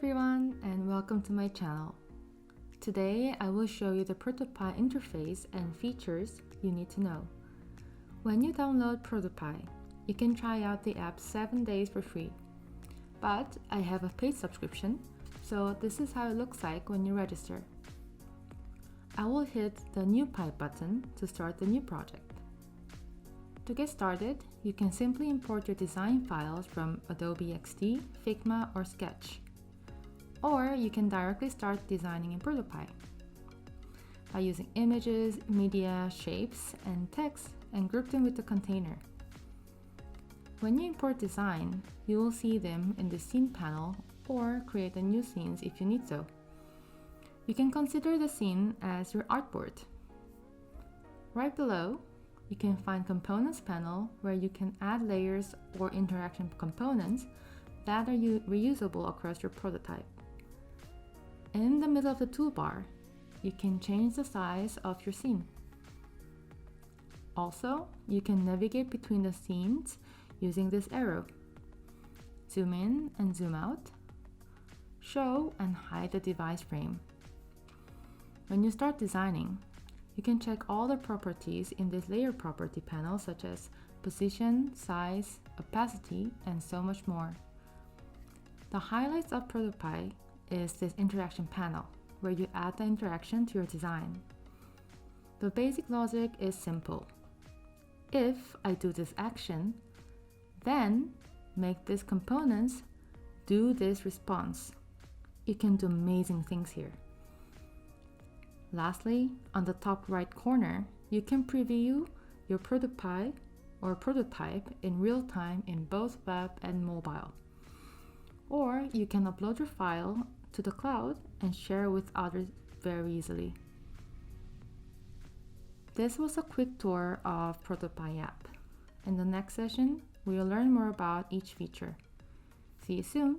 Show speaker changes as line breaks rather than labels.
everyone, and welcome to my channel. Today I will show you the ProtoPie interface and features you need to know. When you download ProtoPie, you can try out the app 7 days for free. But I have a paid subscription, so this is how it looks like when you register. I will hit the New Pie button to start the new project. To get started, you can simply import your design files from Adobe XD, Figma, or Sketch. Or you can directly start designing in ProtoPie by using images, media, shapes, and text and group them with the container. When you import design, you will see them in the scene panel or create a new scenes if you need so. You can consider the scene as your artboard. Right below, you can find Components panel where you can add layers or interaction components that are reusable across your prototype. In the middle of the toolbar, you can change the size of your scene. Also, you can navigate between the scenes using this arrow. Zoom in and zoom out. Show and hide the device frame. When you start designing, you can check all the properties in this layer property panel such as position, size, opacity, and so much more. The highlights of ProtoPie is this interaction panel where you add the interaction to your design. The basic logic is simple. If I do this action, then make these components do this response. You can do amazing things here. Lastly, on the top right corner, you can preview your ProtoPie or prototype in real time in both web and mobile. Or you can upload your file to the cloud and share with others very easily. This was a quick tour of ProtoPie app. In the next session, we will learn more about each feature. See you soon!